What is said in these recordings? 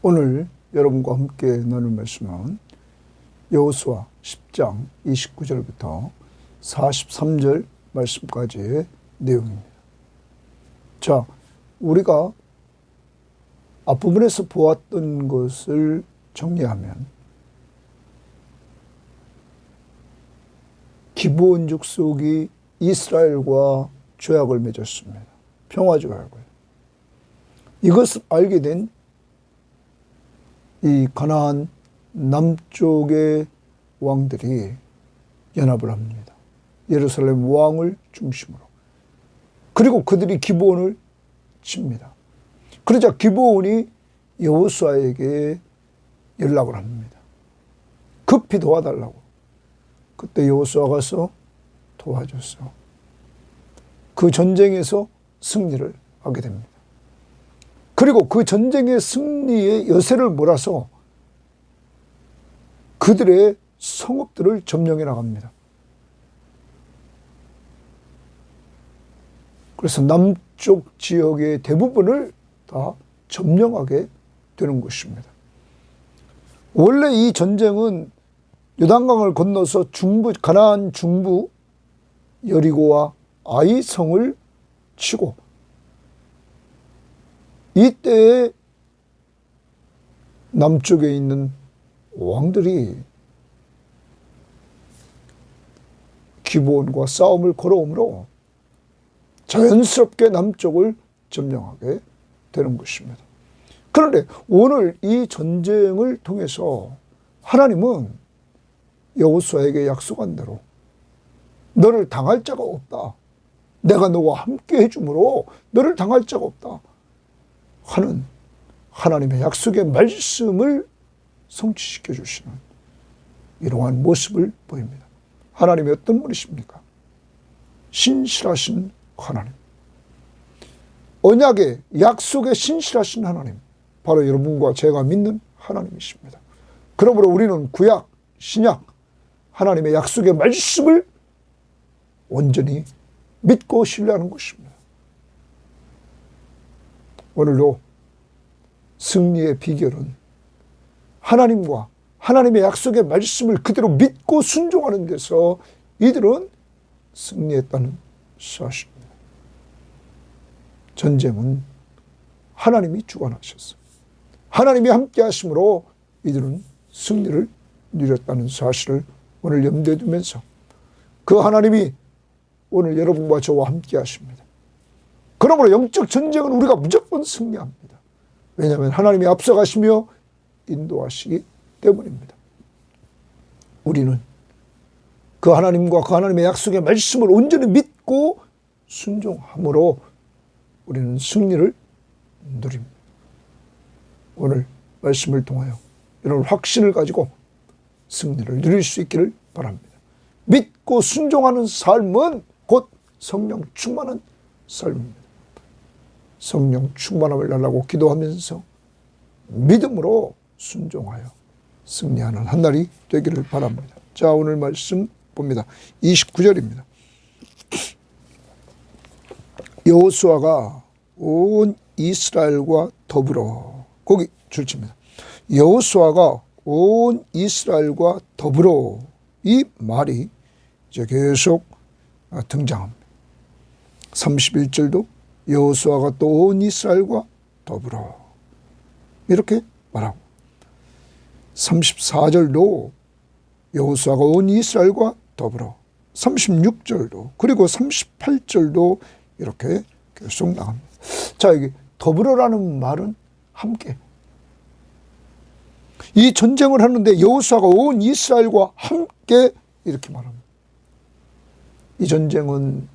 오늘 여러분과 함께 나눌 말씀은 여호수아 10장 29절부터 43절 말씀까지의 내용입니다. 자, 우리가 앞부분에서 보았던 것을 정리하면 기브온 족속이 이스라엘과 조약을 맺었습니다. 평화조약을. 이것을 알게 된 이 가나안 남쪽의 왕들이 연합을 합니다. 예루살렘 왕을 중심으로. 그리고 그들이 기브온을 칩니다. 그러자 기브온이 여호수아에게 연락을 합니다. 급히 도와달라고. 그때 여호수아 가서 도와줬어. 그 전쟁에서 승리를 하게 됩니다. 그리고 그 전쟁의 승리의 여세를 몰아서 그들의 성읍들을 점령해 나갑니다. 그래서 남쪽 지역의 대부분을 다 점령하게 되는 것입니다. 원래 이 전쟁은 요단강을 건너서 가나안 중부 여리고와 아이성을 치고, 이때에 남쪽에 있는 왕들이 기브온과 싸움을 걸어오므로 자연스럽게 남쪽을 점령하게 되는 것입니다. 그런데 오늘 이 전쟁을 통해서 하나님은 여호수아에게 약속한 대로 너를 당할 자가 없다. 내가 너와 함께 해주므로 너를 당할 자가 없다 하는 하나님의 약속의 말씀을 성취시켜 주시는 이러한 모습을 보입니다. 하나님이 어떤 분이십니까? 신실하신 하나님. 언약의 약속에 신실하신 하나님. 바로 여러분과 제가 믿는 하나님이십니다. 그러므로 우리는 구약, 신약, 하나님의 약속의 말씀을 온전히 믿고 신뢰하는 것입니다. 오늘도 승리의 비결은 하나님과 하나님의 약속의 말씀을 그대로 믿고 순종하는 데서 이들은 승리했다는 사실입니다. 전쟁은 하나님이 주관하셨어요. 하나님이 함께 하심으로 이들은 승리를 누렸다는 사실을 오늘 염두에 두면서 그 하나님이 오늘 여러분과 저와 함께 하십니다. 그러므로 영적 전쟁은 우리가 무조건 승리합니다. 왜냐하면 하나님이 앞서가시며 인도하시기 때문입니다. 우리는 그 하나님과 그 하나님의 약속의 말씀을 온전히 믿고 순종함으로 우리는 승리를 누립니다. 오늘 말씀을 통하여 이런 확신을 가지고 승리를 누릴 수 있기를 바랍니다. 믿고 순종하는 삶은 곧 성령 충만한 삶입니다. 성령 충만함을 달라고 기도하면서 믿음으로 순종하여 승리하는 한 날이 되기를 바랍니다. 자, 오늘 말씀 봅니다. 29절입니다. 여호수아가 온 이스라엘과 더불어, 거기 줄칩니다. 여호수아가 온 이스라엘과 더불어, 이 말이 이제 계속 등장합니다. 31절도 여호수아가 또 온 이스라엘과 더불어 이렇게 말하고, 34절도 여호수아가 온 이스라엘과 더불어, 36절도 그리고 38절도 이렇게 계속 나갑니다. 자, 여기 더불어라는 말은 함께. 이 전쟁을 하는데 여호수아가 온 이스라엘과 함께 이렇게 말합니다. 이 전쟁은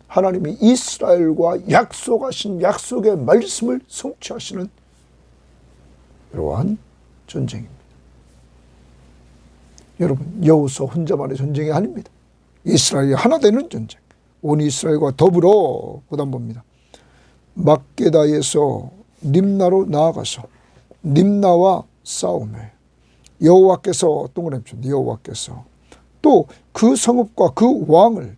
하나님이 이스라엘과 약속하신 약속의 말씀을 성취하시는 이러한 전쟁입니다. 여러분, 여호수아 혼자만의 전쟁이 아닙니다. 이스라엘이 하나 되는 전쟁. 온 이스라엘과 더불어, 그다음 봅니다. 막게다에서 림나로 나아가서 림나와 싸움에 여호와께서, 동그라미 쳐, 여호와께서 또 그 성읍과 그 왕을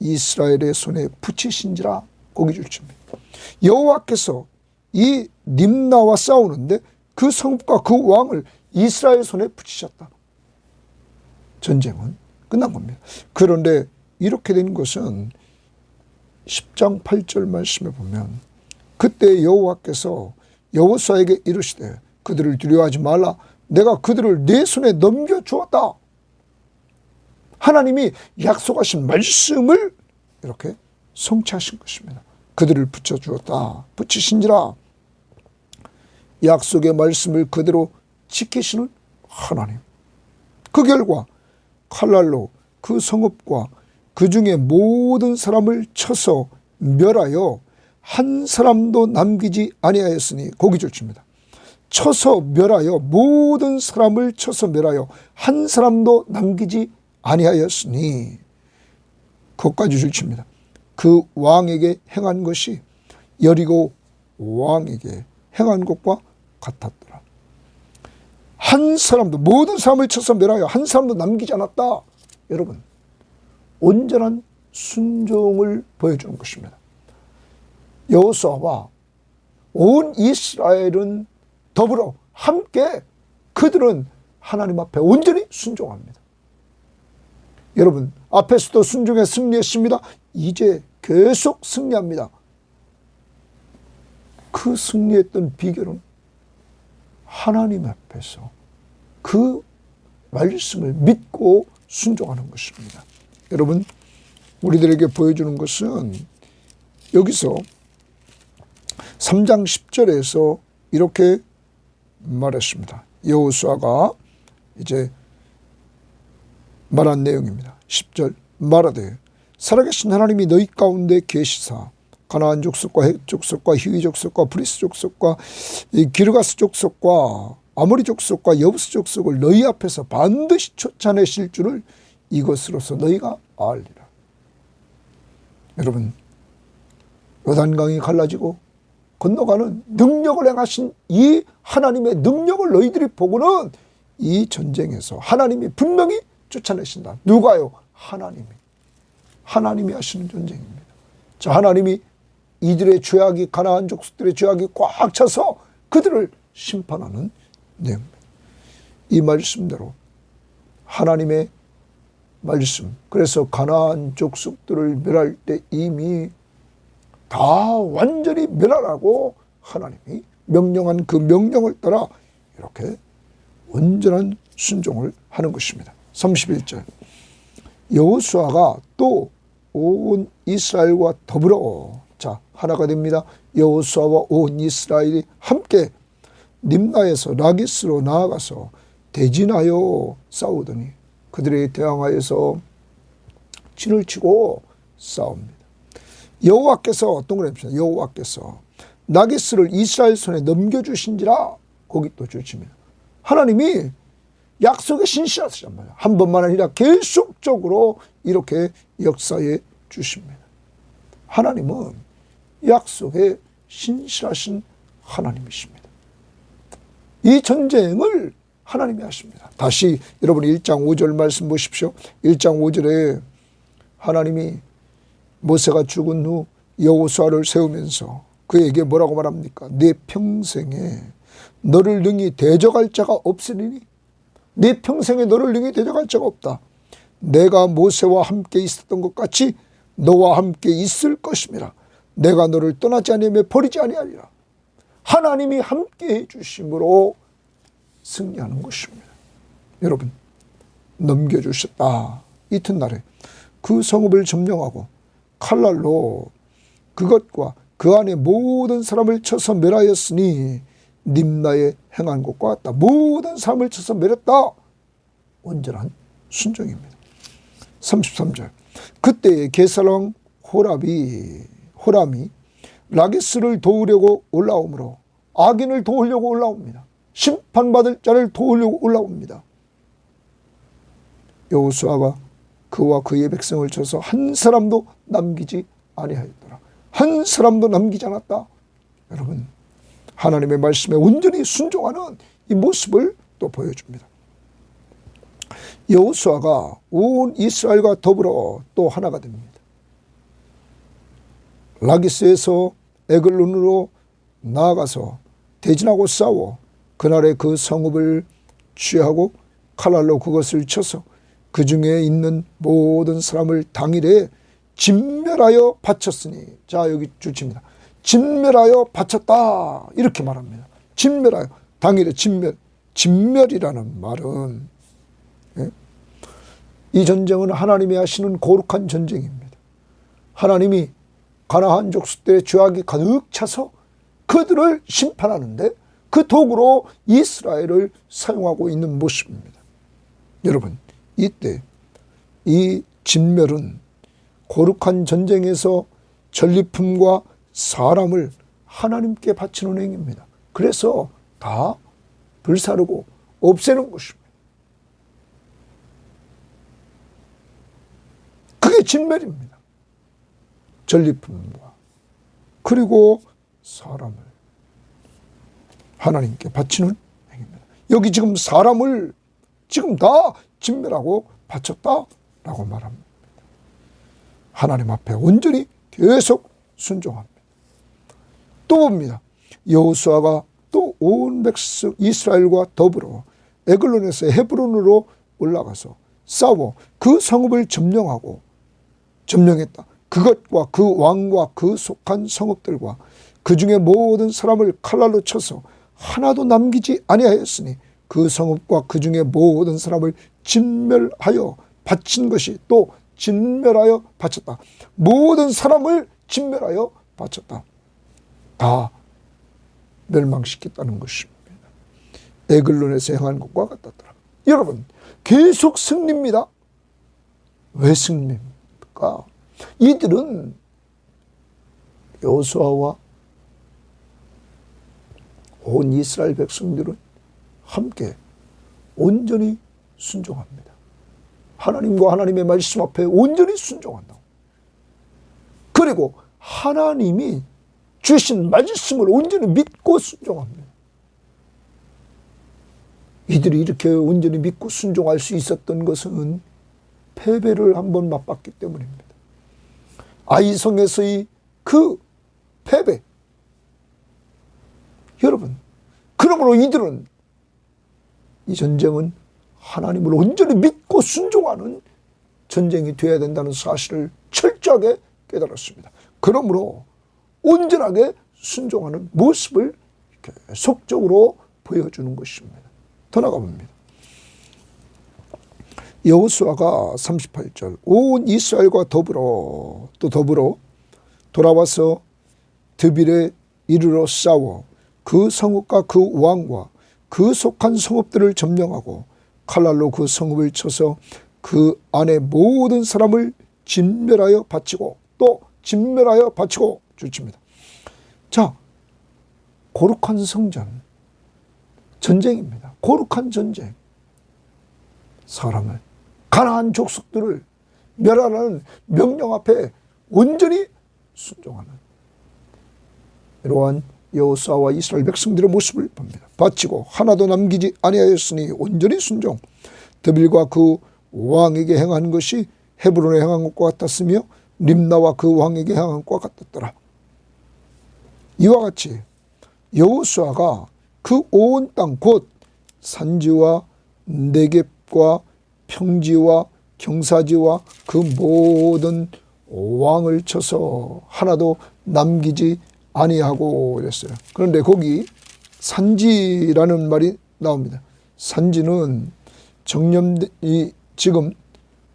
이스라엘의 손에 붙이신지라, 거기 줄칩니다. 여호와께서 이 림나와 싸우는데 그 성읍과 그 왕을 이스라엘 손에 붙이셨다. 전쟁은 끝난 겁니다. 그런데 이렇게 된 것은 10장 8절 말씀에 보면 그때 여호와께서 여호수아에게 이르시되 그들을 두려워하지 말라. 내가 그들을 내 손에 넘겨주었다. 하나님이 약속하신 말씀을 이렇게 성취하신 것입니다. 그들을 붙여주었다. 붙이신지라. 약속의 말씀을 그대로 지키시는 하나님. 그 결과 칼날로 그 성읍과 그 중에 모든 사람을 쳐서 멸하여 한 사람도 남기지 아니하였으니 고기 줄칩니다. 쳐서 멸하여 모든 사람을 쳐서 멸하여 한 사람도 남기지 아니하였으니 그것까지 줄칩니다. 그 왕에게 행한 것이 여리고 왕에게 행한 것과 같았더라. 한 사람도 모든 사람을 쳐서 멸하여 한 사람도 남기지 않았다. 여러분, 온전한 순종을 보여주는 것입니다. 여호수아와 온 이스라엘은 더불어 함께 그들은 하나님 앞에 온전히 순종합니다. 여러분, 앞에서도 순종에 승리했습니다. 이제 계속 승리합니다. 그 승리했던 비결은 하나님 앞에서 그 말씀을 믿고 순종하는 것입니다. 여러분, 우리들에게 보여주는 것은 여기서 3장 10절에서 이렇게 말했습니다. 여호수아가 이제 말한 내용입니다. 10절 말하되 살아계신 하나님이 너희 가운데 계시사 가나안 족속과 헷 족속과 히위 족속과 브리스 족속과 기르가스 족속과 아모리 족속과 여부스 족속을 너희 앞에서 반드시 쫓아내실 줄을 이것으로서 너희가 알리라. 여러분, 요단강이 갈라지고 건너가는 능력을 행하신 이 하나님의 능력을 너희들이 보고는 이 전쟁에서 하나님이 분명히 쫓아내신다. 누가요? 하나님이 하시는 전쟁입니다. 자, 하나님이 이들의 죄악이 가나안 족속들의 죄악이 꽉 차서 그들을 심판하는 내용입니다. 이 말씀대로 하나님의 말씀, 그래서 가나안 족속들을 멸할 때 이미 다 완전히 멸하라고 하나님이 명령한 그 명령을 따라 이렇게 온전한 순종을 하는 것입니다. 31절 여호수아가 또 온 이스라엘과 더불어 자 하나가 됩니다. 여호수아와 온 이스라엘이 함께 림나에서 라기스로 나아가서 대진하여 싸우더니 그들에게 대항하여서 진을 치고 싸웁니다. 여호와께서 동그라미 여호와께서 라기스를 이스라엘 손에 넘겨주신지라 거기 또 줄칩니다. 하나님이 약속의 신실하시단 말이에요. 한 번만 아니라 계속적으로 이렇게 역사해 주십니다. 하나님은 약속에 신실하신 하나님이십니다. 이 전쟁을 하나님이 하십니다. 다시 여러분 1장 5절 말씀 보십시오. 1장 5절에 하나님이 모세가 죽은 후 여호수아를 세우면서 그에게 뭐라고 말합니까? 내 평생에 너를 능히 대적할 자가 없으리니 내 평생에 너를 능히 대적할 자가 없다. 내가 모세와 함께 있었던 것 같이 너와 함께 있을 것임이라. 내가 너를 떠나지 아니하며 버리지 아니하리라. 하나님이 함께 해주심으로 승리하는 것입니다. 여러분, 넘겨주셨다. 이튿날에 그 성읍을 점령하고 칼날로 그것과 그 안에 모든 사람을 쳐서 멸하였으니 림나에 행한 것과 같다. 모든 사람을 쳐서 멸했다. 온전한 순종입니다. 33절 그때 게살왕 호람이 라기스를 도우려고 올라오므로 악인을 도우려고 올라옵니다. 심판받을 자를 도우려고 올라옵니다. 여호수아가 그와 그의 백성을 쳐서 한 사람도 남기지 아니하였더라. 한 사람도 남기지 않았다. 여러분, 하나님의 말씀에 온전히 순종하는 이 모습을 또 보여줍니다. 여호수아가 온 이스라엘과 더불어 또 하나가 됩니다. 라기스에서 에글론으로 나아가서 대진하고 싸워 그날에 그 성읍을 취하고 칼날로 그것을 쳐서 그 중에 있는 모든 사람을 당일에 진멸하여 바쳤으니. 자, 여기 주칩니다. 진멸하여 바쳤다 이렇게 말합니다. 진멸하여, 당일에 진멸. 진멸이라는 말은, 예? 이 전쟁은 하나님이 하시는 거룩한 전쟁입니다. 하나님이 가나안 족속들의 죄악이 가득 차서 그들을 심판하는데 그 도구로 이스라엘을 사용하고 있는 모습입니다. 여러분, 이때 이 진멸은 거룩한 전쟁에서 전리품과 사람을 하나님께 바치는 행위입니다. 그래서 다 불사르고 없애는 것입니다. 그게 진멸입니다. 전리품과 그리고 사람을 하나님께 바치는 행위입니다. 여기 지금 사람을 지금 다 진멸하고 바쳤다라고 말합니다. 하나님 앞에 온전히 계속 순종합니다. 또 봅니다. 여호수아가 또 온 백성 이스라엘과 더불어 에글론에서 헤브론으로 올라가서 싸워 그 성읍을 점령했다. 그것과 그 왕과 그 속한 성읍들과 그 중에 모든 사람을 칼날로 쳐서 하나도 남기지 아니하였으니 그 성읍과 그 중에 모든 사람을 진멸하여 바친 것이 또 진멸하여 바쳤다. 모든 사람을 진멸하여 바쳤다. 다 멸망시켰다는 것입니다. 에글론에서 행한 것과 같았더라. 여러분, 계속 승리입니다. 왜 승리입니까? 이들은 여호수아와 온 이스라엘 백성들은 함께 온전히 순종합니다. 하나님과 하나님의 말씀 앞에 온전히 순종한다고. 그리고 하나님이 주신 말씀을 온전히 믿고 순종합니다. 이들이 이렇게 온전히 믿고 순종할 수 있었던 것은 패배를 한번 맛봤기 때문입니다. 아이성에서의 그 패배. 여러분, 그러므로 이들은 이 전쟁은 하나님을 온전히 믿고 순종하는 전쟁이 되어야 된다는 사실을 철저하게 깨달았습니다. 그러므로 온전하게 순종하는 모습을 계속적으로 보여주는 것입니다. 더 나가봅니다. 여호수아가 38절 온 이스라엘과 더불어 돌아와서 드빌에 이르러 싸워 그 성읍과 그 왕과 그 속한 성읍들을 점령하고 칼날로 그 성읍을 쳐서 그 안에 모든 사람을 진멸하여 바치고 또 진멸하여 바치고 주칩니다. 자, 거룩한 성전, 전쟁입니다. 거룩한 전쟁. 사람을, 가나안 족속들을 멸하라는 명령 앞에 온전히 순종하는 이러한 여호수아와 이스라엘 백성들의 모습을 봅니다. 바치고 하나도 남기지 아니하였으니 온전히 순종. 드빌과 그 왕에게 행한 것이 헤브론에 행한 것과 같았으며 림나와 그 왕에게 행한 것과 같았더라. 이와 같이 여호수아가 그 온 땅 곧 산지와 네겝과 평지와 경사지와 그 모든 왕을 쳐서 하나도 남기지 아니하고 이랬어요. 그런데 거기 산지라는 말이 나옵니다. 산지는 정념이 지금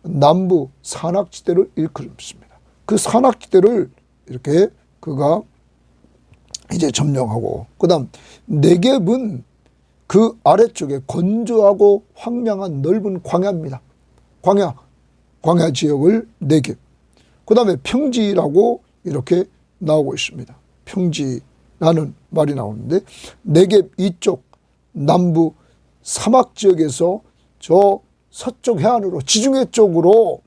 남부 산악지대를 일컬습니다. 그 산악지대를 이렇게 그가 이제 점령하고, 그 다음 네겝은 그 아래쪽에 건조하고 황량한 넓은 광야입니다. 광야 지역을 네겝. 그 다음에 평지라고 이렇게 나오고 있습니다. 평지라는 말이 나오는데 네겝 이쪽 남부 사막 지역에서 저 서쪽 해안으로 지중해 쪽으로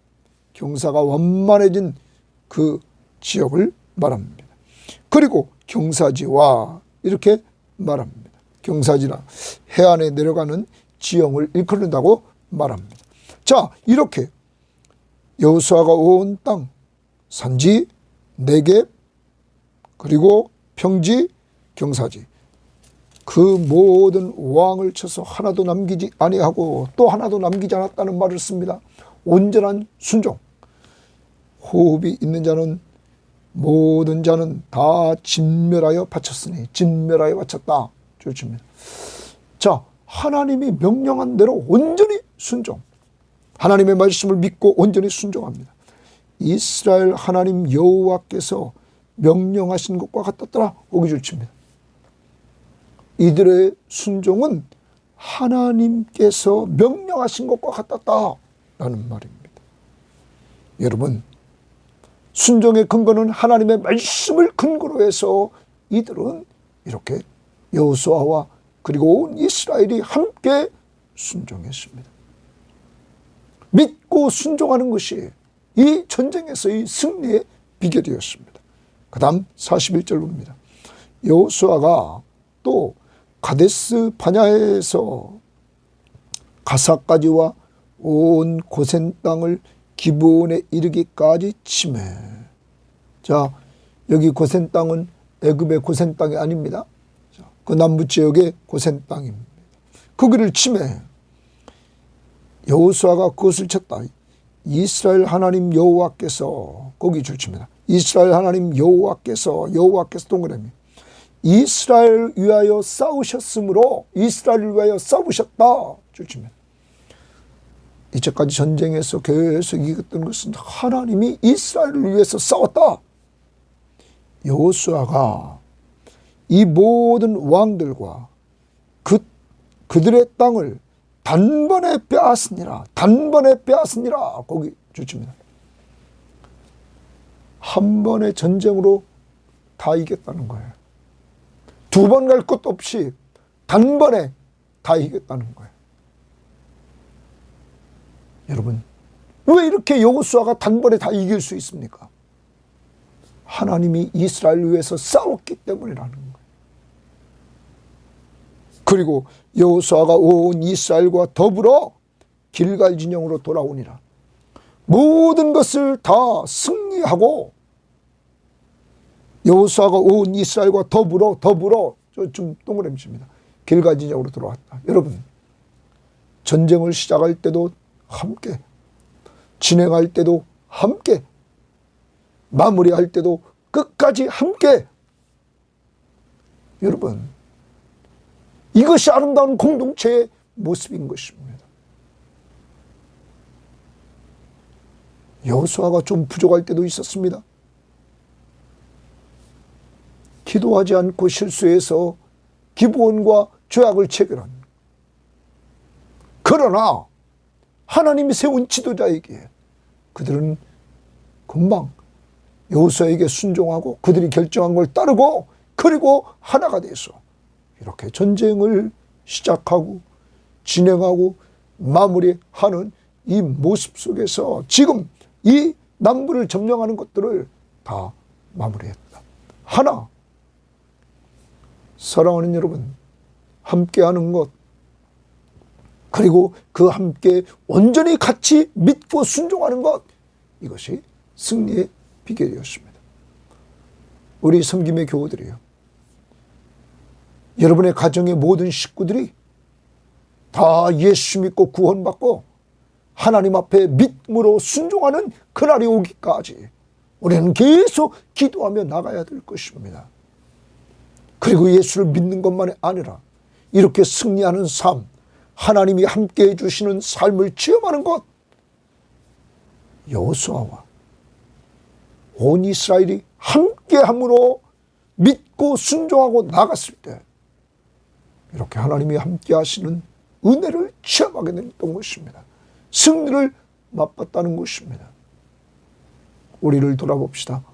경사가 완만해진 그 지역을 말합니다. 그리고 경사지와 이렇게 말합니다. 경사지나 해안에 내려가는 지형을 일컬는다고 말합니다. 자, 이렇게 여호수아가 온 땅, 산지, 네겝, 그리고 평지, 경사지, 그 모든 왕을 쳐서 하나도 남기지 아니하고 또 하나도 남기지 않았다는 말을 씁니다. 온전한 순종. 호흡이 있는 자는 모든 자는 다 진멸하여 바쳤으니 진멸하여 바쳤다. 주십니다. 자, 하나님이 명령한 대로 온전히 순종. 하나님의 말씀을 믿고 온전히 순종합니다. 이스라엘 하나님 여호와께서 명령하신 것과 같았더라. 오기 좋습니다. 이들의 순종은 하나님께서 명령하신 것과 같았다라는 말입니다. 여러분, 순종의 근거는 하나님의 말씀을 근거로 해서 이들은 이렇게 여호수아와 그리고 온 이스라엘이 함께 순종했습니다. 믿고 순종하는 것이 이 전쟁에서의 승리의 비결이었습니다. 그 다음 41절 봅니다. 여호수아가 또 가데스 바냐에서 가사까지와 온 고센 땅을 기브온에 이르기까지 치매. 자, 여기 고센 땅은 애굽의 고센 땅이 아닙니다. 그 남부 지역의 고센 땅입니다. 거기를 치매. 여호수아가 그것을 쳤다. 이스라엘 하나님 여호와께서 거기 줄칩니다. 이스라엘 하나님 여호와께서 동그라미. 이스라엘을 위하여 싸우셨으므로 이스라엘을 위하여 싸우셨다. 줄칩니다. 이제까지 전쟁에서 계속 이겼던 것은 하나님이 이스라엘을 위해서 싸웠다. 여호수아가 이 모든 왕들과 그들의 땅을 단번에 빼앗으니라. 단번에 빼앗으니라. 거기 주십니다. 한 번의 전쟁으로 다 이겼다는 거예요. 두 번 갈 것도 없이 단번에 다 이겼다는 거예요. 여러분, 왜 이렇게 여호수아가 단번에 다 이길 수 있습니까? 하나님이 이스라엘을 위해서 싸웠기 때문이라는 거예요. 그리고 여호수아가 온 이스라엘과 더불어 길갈 진영으로 돌아오니라. 모든 것을 다 승리하고 여호수아가 온 이스라엘과 더불어 좀 동그라미 칩니다. 길갈 진영으로 돌아왔다. 여러분, 전쟁을 시작할 때도 함께, 진행할 때도 함께, 마무리할 때도 끝까지 함께. 여러분, 이것이 아름다운 공동체의 모습인 것입니다. 여호수아가 좀 부족할 때도 있었습니다. 기도하지 않고 실수해서 기브온과 죄악을 체결한. 그러나 하나님이 세운 지도자에게 그들은 금방 여호수아에게 순종하고 그들이 결정한 걸 따르고 그리고 하나가 돼서 이렇게 전쟁을 시작하고 진행하고 마무리하는 이 모습 속에서 지금 이 남부를 점령하는 것들을 다 마무리했다. 하나, 사랑하는 여러분, 함께하는 것, 그리고 그 함께 온전히 같이 믿고 순종하는 것, 이것이 승리의 비결이었습니다. 우리 섬김의 교우들이요, 여러분의 가정의 모든 식구들이 다 예수 믿고 구원받고 하나님 앞에 믿음으로 순종하는 그날이 오기까지 우리는 계속 기도하며 나가야 될 것입니다. 그리고 예수를 믿는 것만이 아니라 이렇게 승리하는 삶, 하나님이 함께해 주시는 삶을 체험하는 것, 여호수아와 온 이스라엘이 함께함으로 믿고 순종하고 나갔을 때 이렇게 하나님이 함께 하시는 은혜를 체험하게 됐던 것입니다. 승리를 맛봤다는 것입니다. 우리를 돌아봅시다.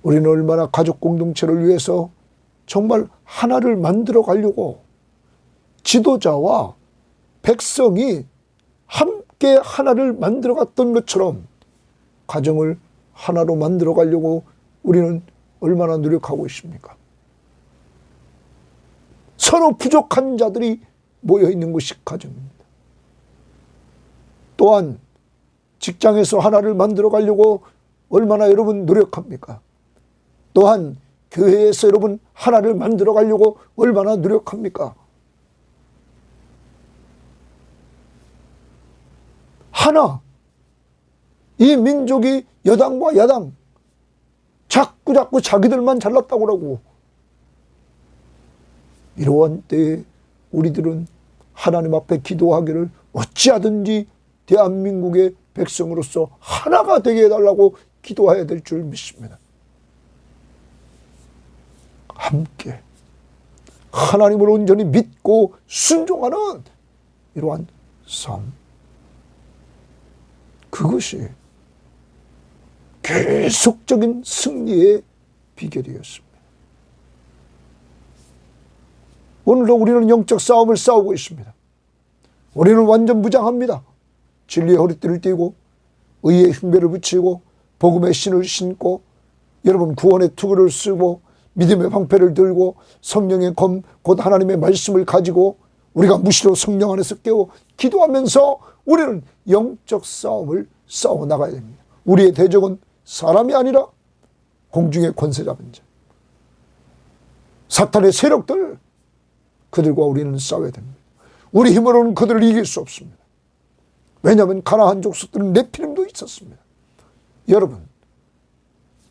우리는 얼마나 가족 공동체를 위해서 정말 하나를 만들어 가려고 지도자와 백성이 함께 하나를 만들어 갔던 것처럼 가정을 하나로 만들어 가려고 우리는 얼마나 노력하고 있습니까? 서로 부족한 자들이 모여 있는 것이 가정입니다. 또한 직장에서 하나를 만들어 가려고 얼마나 여러분 노력합니까? 또한 교회에서 여러분 하나를 만들어 가려고 얼마나 노력합니까? 하나. 이 민족이 여당과 야당 자꾸 자기들만 잘났다고 하고, 이러한 때에 우리들은 하나님 앞에 기도하기를 어찌하든지 대한민국의 백성으로서 하나가 되게 해달라고 기도해야 될 줄 믿습니다. 함께 하나님을 온전히 믿고 순종하는 이러한 삶, 그것이 계속적인 승리의 비결이었습니다. 오늘도 우리는 영적 싸움을 싸우고 있습니다. 우리는 완전 무장합니다. 진리의 허리띠를 띠고 의의 흉배를 붙이고 복음의 신을 신고 여러분 구원의 투구를 쓰고 믿음의 방패를 들고 성령의 검 곧 하나님의 말씀을 가지고 우리가 무시로 성령 안에서 깨워 기도하면서 우리는 영적 싸움을 싸워 나가야 됩니다. 우리의 대적은 사람이 아니라 공중의 권세 잡은 자, 사탄의 세력들, 그들과 우리는 싸워야 됩니다. 우리 힘으로는 그들을 이길 수 없습니다. 왜냐하면 가나안 족속들은 네피림도 있었습니다. 여러분,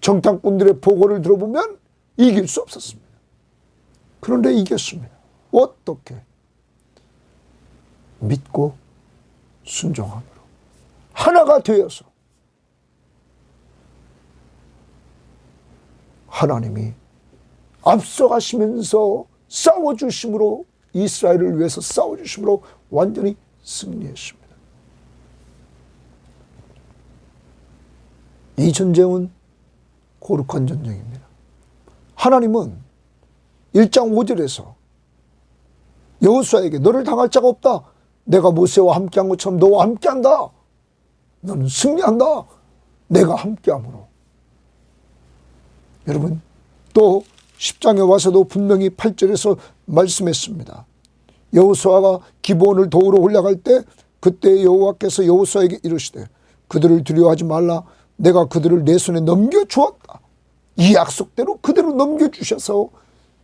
정탐꾼들의 보고를 들어보면 이길 수 없었습니다. 그런데 이겼습니다. 어떻게? 믿고 순종함으로 하나가 되어서 하나님이 앞서가시면서 싸워주심으로 이스라엘을 위해서 싸워주심으로 완전히 승리했습니다. 이 전쟁은 거룩한 전쟁입니다. 하나님은 1장 5절에서 여호수아에게 너를 당할 자가 없다. 내가 모세와 함께한 것처럼 너와 함께한다. 너는 승리한다. 내가 함께함으로. 여러분, 또 10장에 와서도 분명히 8절에서 말씀했습니다. 여호수아가 기브온을 도우러 올라갈 때 그때 여호와께서 여호수아에게 이르시되 그들을 두려워하지 말라. 내가 그들을 내 손에 넘겨주었다. 이 약속대로 그대로 넘겨주셔서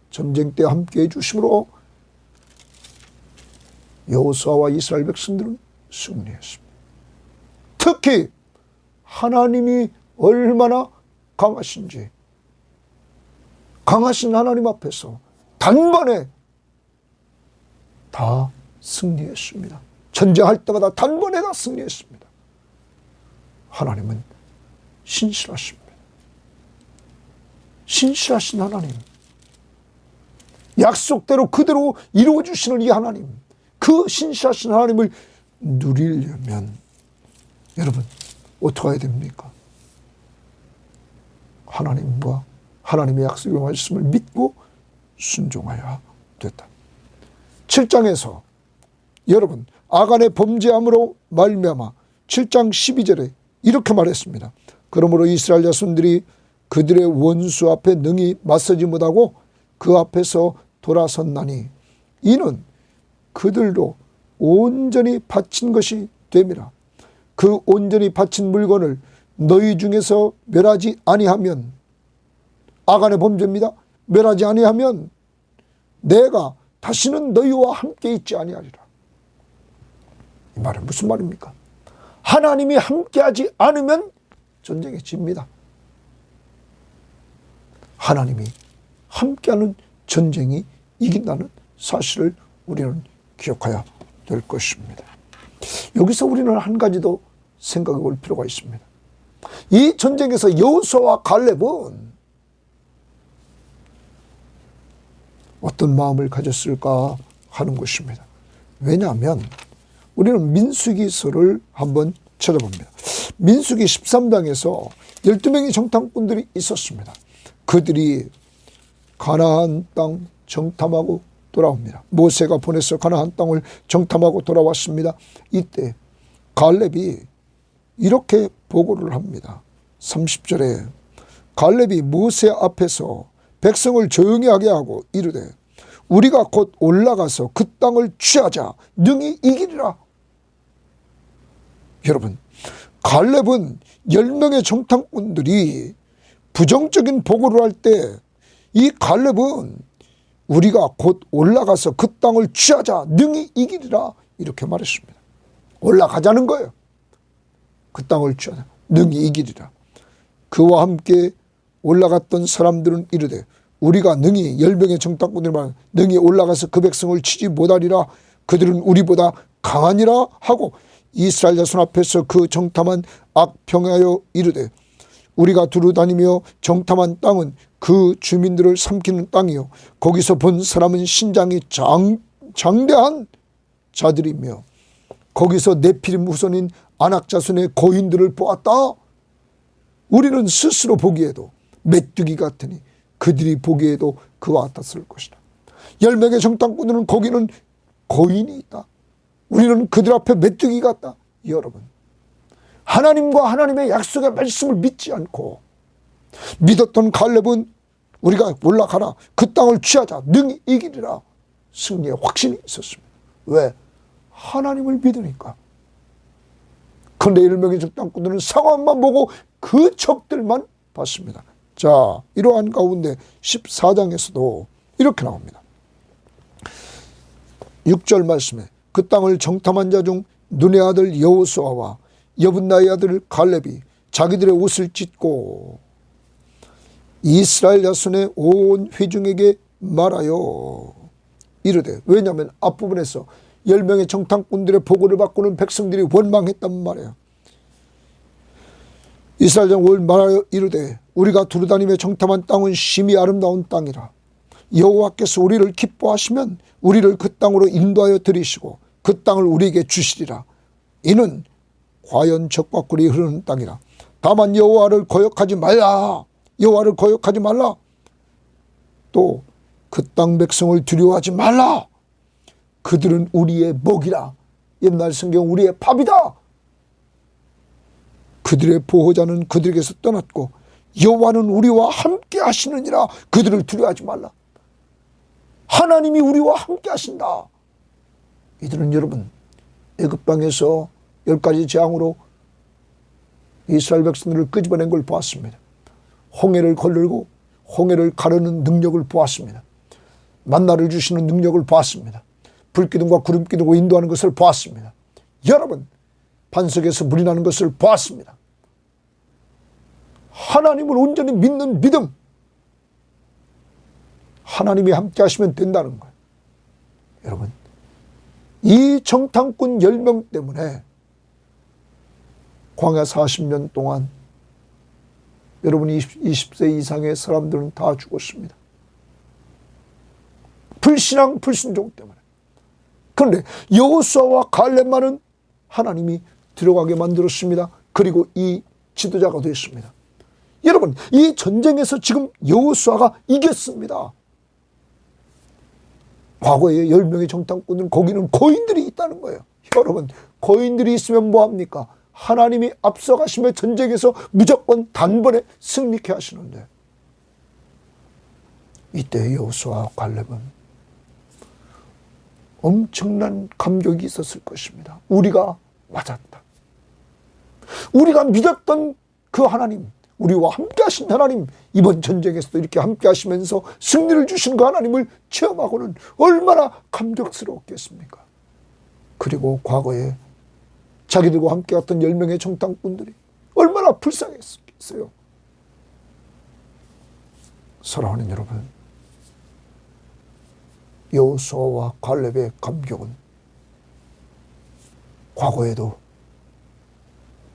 전쟁 때 함께해 주심으로 여호수아와 이스라엘 백성들은 승리했습니다. 특히 하나님이 얼마나 강하신지, 강하신 하나님 앞에서 단번에 다 승리했습니다. 전쟁할 때마다 단번에 다 승리했습니다. 하나님은 신실하십니다. 신실하신 하나님, 약속대로 그대로 이루어주시는 이 하나님, 그 신실하신 하나님을 누리려면 여러분 어떻게 해야 됩니까? 하나님과 하나님의 약속의 말씀을 믿고 순종해야 됐다. 7장에서 여러분 아간의 범죄함으로 말미암아 7장 12절에 이렇게 말했습니다. 그러므로 이스라엘 자손들이 그들의 원수 앞에 능히 맞서지 못하고 그 앞에서 돌아섰나니 이는 그들도 온전히 바친 것이 됨이라. 그 온전히 바친 물건을 너희 중에서 멸하지 아니하면, 아간의 범죄입니다. 멸하지 아니하면 내가 다시는 너희와 함께 있지 아니하리라. 이 말은 무슨 말입니까? 하나님이 함께하지 않으면 전쟁에 집니다. 하나님이 함께하는 전쟁이 이긴다는 사실을 우리는 기억해야 될 것입니다. 여기서 우리는 한 가지 더 생각해 볼 필요가 있습니다. 이 전쟁에서 여호수아와 갈렙은 어떤 마음을 가졌을까 하는 것입니다. 왜냐하면 우리는 민수기서를 한번 찾아봅니다. 민수기 13장에서 12명의 정탐꾼들이 있었습니다. 그들이 가나안 땅 정탐하고 돌아옵니다. 모세가 보내서 가나안 땅을 정탐하고 돌아왔습니다. 이때 갈렙이 이렇게 보고를 합니다. 30절에 갈렙이 모세 앞에서 백성을 조용히 하게 하고 이르되 우리가 곧 올라가서 그 땅을 취하자 능히 이기리라. 여러분, 갈렙은 10명의 정탐꾼들이 부정적인 보고를 할 때 이 갈렙은 우리가 곧 올라가서 그 땅을 취하자 능히 이기리라 이렇게 말했습니다. 올라가자는 거예요. 그 땅을 취하자 능히 이기리라. 그와 함께 올라갔던 사람들은 이르되 우리가 능히 10명의 정탐꾼들만 능히 올라가서 그 백성을 치지 못하리라. 그들은 우리보다 강하니라 하고 이스라엘 자손 앞에서 그 정탐한 악평하여 이르되 우리가 두루 다니며 정탐한 땅은 그 주민들을 삼키는 땅이요 거기서 본 사람은 신장이 장대한 자들이며 거기서 네피림 후손인 아낙 자손의 거인들을 보았다. 우리는 스스로 보기에도 메뚜기 같으니 그들이 보기에도 그와 같았을 것이다. 10명의 정탐꾼들은 거기는 거인이 있다. 우리는 그들 앞에 메뚜기 같다. 여러분, 하나님과 하나님의 약속의 말씀을 믿지 않고 믿었던 갈렙은 우리가 올라가라 그 땅을 취하자 능히 이기리라 승리의 확신이 있었습니다. 왜? 하나님을 믿으니까. 그런데 10명의 정탐꾼들은 상황만 보고 그 적들만 봤습니다. 자, 이러한 가운데 14장에서도 이렇게 나옵니다. 6절 말씀에 그 땅을 정탐한 자 중 눈의 아들 여호수아와 여분나의 아들 갈렙이 자기들의 옷을 찢고 이스라엘 자손의 온 회중에게 말하여 이르되, 왜냐하면 앞부분에서 10명의 정탐꾼들의 보고를 받고는 백성들이 원망했단 말이에요. 이스라엘 자손을 말하여 이르되 우리가 두루다니며 정탐한 땅은 심히 아름다운 땅이라. 여호와께서 우리를 기뻐하시면 우리를 그 땅으로 인도하여 들이시고 그 땅을 우리에게 주시리라. 이는 과연 적과 꿀이 흐르는 땅이라. 다만 여호와를 거역하지 말라. 여호와를 거역하지 말라. 또 그 땅 백성을 두려워하지 말라. 그들은 우리의 먹이라. 옛날 성경 우리의 밥이다. 그들의 보호자는 그들에게서 떠났고 여호와는 우리와 함께 하시느니라. 그들을 두려워하지 말라. 하나님이 우리와 함께 하신다. 이들은 여러분 애굽 땅에서 10가지 재앙으로 이스라엘 백성들을 끄집어낸 걸 보았습니다. 홍해를 걸르고 홍해를 가르는 능력을 보았습니다. 만나를 주시는 능력을 보았습니다. 불기둥과 구름기둥으로 인도하는 것을 보았습니다. 여러분 반석에서 물이 나는 것을 보았습니다. 하나님을 온전히 믿는 믿음, 하나님이 함께 하시면 된다는 거예요. 여러분 이 정탐꾼 10명 때문에 광야 40년 동안 여러분 20세 이상의 사람들은 다 죽었습니다. 불신앙 불순종 때문에. 그런데 여호수아와 갈렙만은 하나님이 들어가게 만들었습니다. 그리고 이 지도자가 됐습니다. 여러분 이 전쟁에서 지금 여호수아가 이겼습니다. 과거에 10명의 정탐꾼들은 거기는 거인들이 있다는 거예요. 여러분 거인들이 있으면 뭐합니까? 하나님이 앞서가시며 전쟁에서 무조건 단번에 승리케 하시는데 이때 여호수아와 갈렙은 엄청난 감격이 있었을 것입니다. 우리가 맞았다. 우리가 믿었던 그 하나님, 우리와 함께 하신 하나님, 이번 전쟁에서도 이렇게 함께 하시면서 승리를 주신 그 하나님을 체험하고는 얼마나 감격스러웠겠습니까? 그리고 과거에 자기들과 함께 갔던 10명의 정탐꾼들이 얼마나 불쌍했겠어요. 사랑하는 여러분, 여호수아와 갈렙의 감격은 과거에도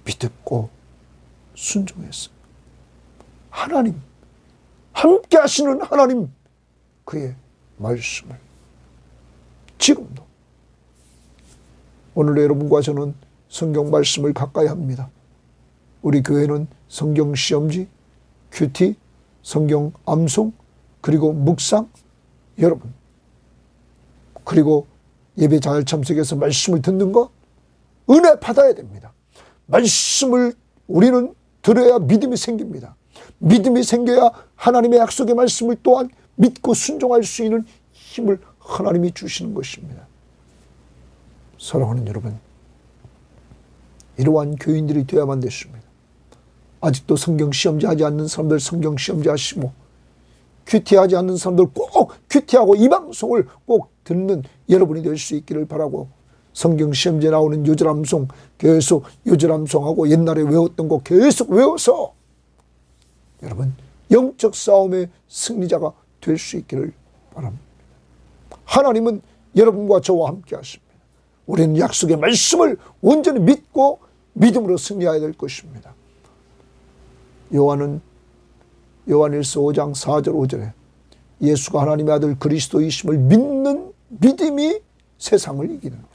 믿었고 순종했어요. 하나님, 함께 하시는 하나님, 그의 말씀을 지금도 오늘 여러분과 저는 성경 말씀을 가까이 합니다. 우리 교회는 성경 시험지, 큐티, 성경 암송, 그리고 묵상, 여러분 그리고 예배 잘 참석해서 말씀을 듣는 것, 은혜 받아야 됩니다. 말씀을 우리는 들어야 믿음이 생깁니다. 믿음이 생겨야 하나님의 약속의 말씀을 또한 믿고 순종할 수 있는 힘을 하나님이 주시는 것입니다. 사랑하는 여러분, 이러한 교인들이 되어야만 됐습니다. 아직도 성경 시험지 하지 않는 사람들 성경 시험지 하시고, 큐티하지 않는 사람들 꼭 큐티하고 이 방송을 꼭 듣는 여러분이 될 수 있기를 바라고, 성경 시험지에 나오는 요절함송 계속 요절함송하고 옛날에 외웠던 거 계속 외워서 여러분 영적 싸움의 승리자가 될 수 있기를 바랍니다. 하나님은 여러분과 저와 함께 하십니다. 우리는 약속의 말씀을 온전히 믿고 믿음으로 승리해야 될 것입니다. 요한일서 5장 4절 5절에 예수가 하나님의 아들 그리스도이심을 믿는 믿음이 세상을 이기는 거예요.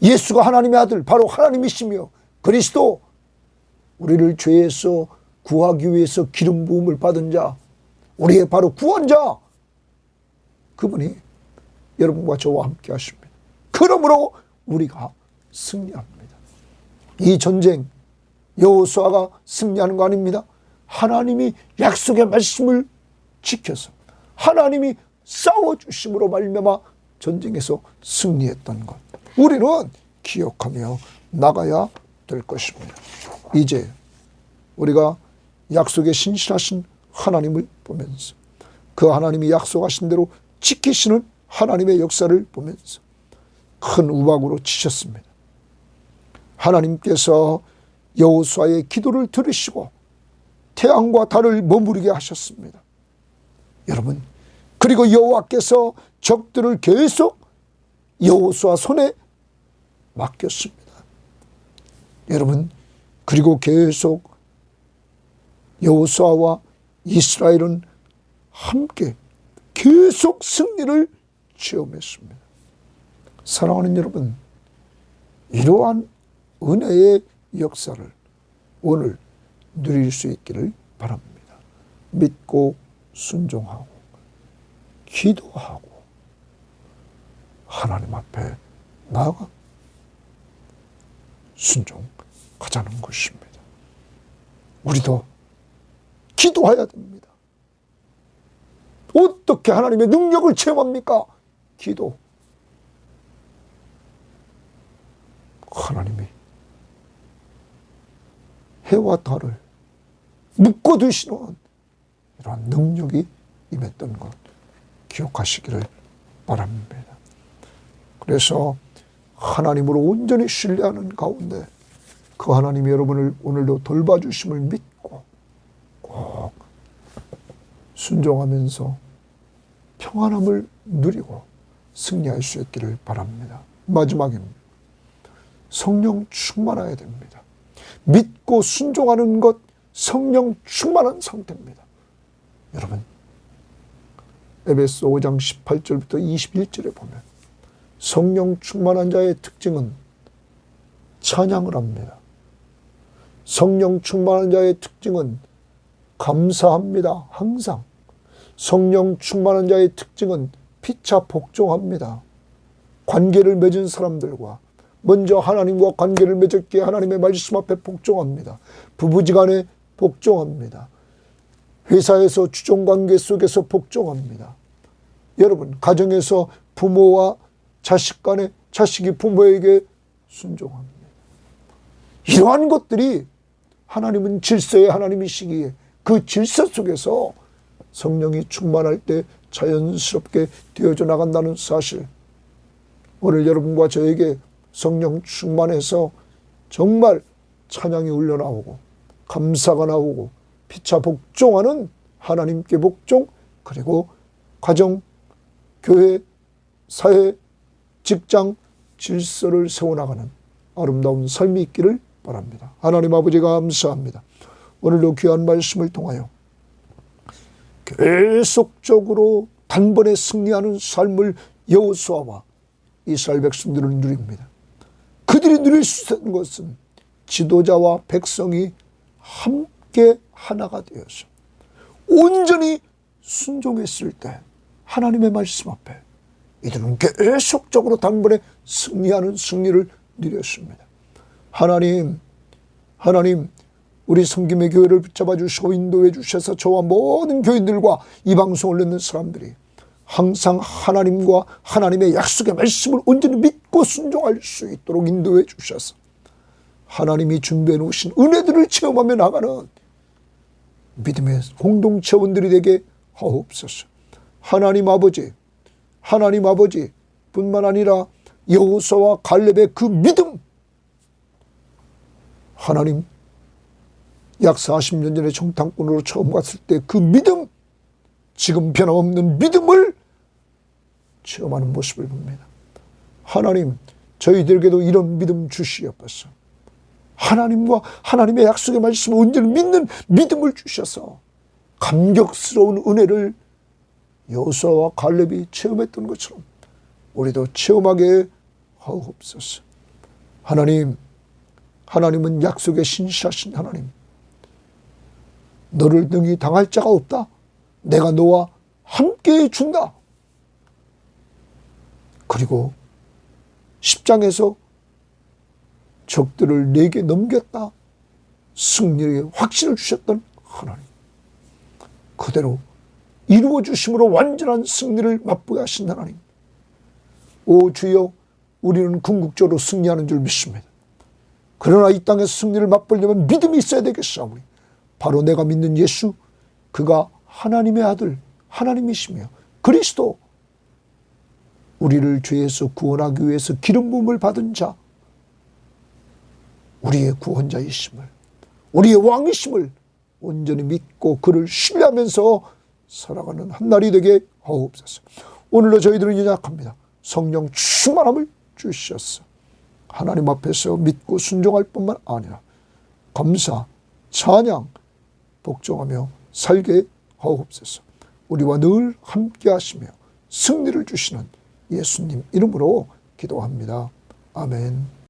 예수가 하나님의 아들 바로 하나님이시며 그리스도, 우리를 죄에서 구하기 위해서 기름 부음을 받은 자, 우리의 바로 구원자, 그분이 여러분과 저와 함께 하십니다. 그러므로 우리가 승리합니다. 이 전쟁 여호수아가 승리하는 거 아닙니다. 하나님이 약속의 말씀을 지켜서 하나님이 싸워주심으로 말미암아 전쟁에서 승리했던 것, 우리는 기억하며 나가야 될 것입니다. 이제 우리가 약속에 신실하신 하나님을 보면서 그 하나님이 약속하신 대로 지키시는 하나님의 역사를 보면서 큰 우박으로 치셨습니다. 하나님께서 여호수아의 기도를 들으시고 태양과 달을 머무르게 하셨습니다. 여러분, 그리고 여호와께서 적들을 계속 여호수아 손에 맡겼습니다. 여러분, 그리고 계속 여호수아와 이스라엘은 함께 계속 승리를 체험했습니다. 사랑하는 여러분, 이러한 은혜의 역사를 오늘 누릴 수 있기를 바랍니다. 믿고 순종하고 기도하고 하나님 앞에 나아가 순종하자는 것입니다. 우리도 기도해야 됩니다. 어떻게 하나님의 능력을 체험합니까? 기도. 하나님이 해와 달을 묶어두시는 이러한 능력이 임했던 것 기억하시기를 바랍니다. 그래서 하나님으로 온전히 신뢰하는 가운데 그 하나님이 여러분을 오늘도 돌봐주심을 믿고 꼭 순종하면서 평안함을 누리고 승리할 수 있기를 바랍니다. 마지막입니다. 성령 충만해야 됩니다. 믿고 순종하는 것, 성령 충만한 상태입니다. 여러분, 에베소 5장 18절부터 21절에 보면 성령 충만한 자의 특징은 찬양을 합니다. 성령 충만한 자의 특징은 감사합니다. 항상. 성령 충만한 자의 특징은 피차 복종합니다. 관계를 맺은 사람들과 먼저 하나님과 관계를 맺었기에 하나님의 말씀 앞에 복종합니다. 부부지간에 복종합니다. 회사에서 주종관계 속에서 복종합니다. 여러분, 가정에서 부모와 자식 간에 자식이 부모에게 순종합니다. 이러한 것들이 하나님은 질서의 하나님이시기에 그 질서 속에서 성령이 충만할 때 자연스럽게 되어져 나간다는 사실, 오늘 여러분과 저에게 성령 충만해서 정말 찬양이 흘러나오고 감사가 나오고 피차 복종하는 하나님께 복종, 그리고 가정, 교회, 사회, 직장 질서를 세워나가는 아름다운 삶이 있기를 바랍니다. 하나님 아버지 감사합니다. 오늘도 귀한 말씀을 통하여 계속적으로 단번에 승리하는 삶을 여호수아와 이스라엘 백성들은 누립니다. 그들이 누릴 수 있는 것은 지도자와 백성이 함께 하나가 되어서 온전히 순종했을 때 하나님의 말씀 앞에 이들은 계속적으로 단번에 승리하는 승리를 누렸습니다. 하나님, 우리 섬김의 교회를 붙잡아 주시고 인도해 주셔서 저와 모든 교인들과 이 방송을 듣는 사람들이 항상 하나님과 하나님의 약속의 말씀을 온전히 믿고 순종할 수 있도록 인도해 주셔서 하나님이 준비해 놓으신 은혜들을 체험하며 나가는 믿음의 공동체원들이 되게 하옵소서. 하나님 아버지 뿐만 아니라 여호수아와 갈렙의 그 믿음, 하나님 약 40년 전에 정탐꾼으로 처음 갔을 때 그 믿음, 지금 변함없는 믿음을 체험하는 모습을 봅니다. 하나님, 저희들에게도 이런 믿음 주시옵소서. 하나님과 하나님의 약속의 말씀을 온전히 믿는 믿음을 주셔서 감격스러운 은혜를 여호수아와 갈렙이 체험했던 것처럼 우리도 체험하게 하옵소서. 하나님은 약속에 신실하신 하나님. 너를 능히 당할 자가 없다. 내가 너와 함께 준다. 그리고 10장에서 적들을 내게 넘겼다. 승리의 확신을 주셨던 하나님. 그대로 이루어 주심으로 완전한 승리를 맛보게 하신 하나님. 오 주여, 우리는 궁극적으로 승리하는 줄 믿습니다. 그러나 이 땅에서 승리를 맛보려면 믿음이 있어야 되겠사오니 바로 내가 믿는 예수, 그가 하나님의 아들, 하나님이시며 그리스도, 우리를 죄에서 구원하기 위해서 기름 부음을 받은 자, 우리의 구원자이심을, 우리의 왕이심을 온전히 믿고 그를 신뢰하면서 살아가는 한 날이 되게 하옵소서. 오늘도 저희들은 연약합니다. 성령 충만함을 주셨어. 하나님 앞에서 믿고 순종할 뿐만 아니라 감사, 찬양, 복종하며 살게 하옵소서. 우리와 늘 함께 하시며 승리를 주시는 예수님 이름으로 기도합니다. 아멘.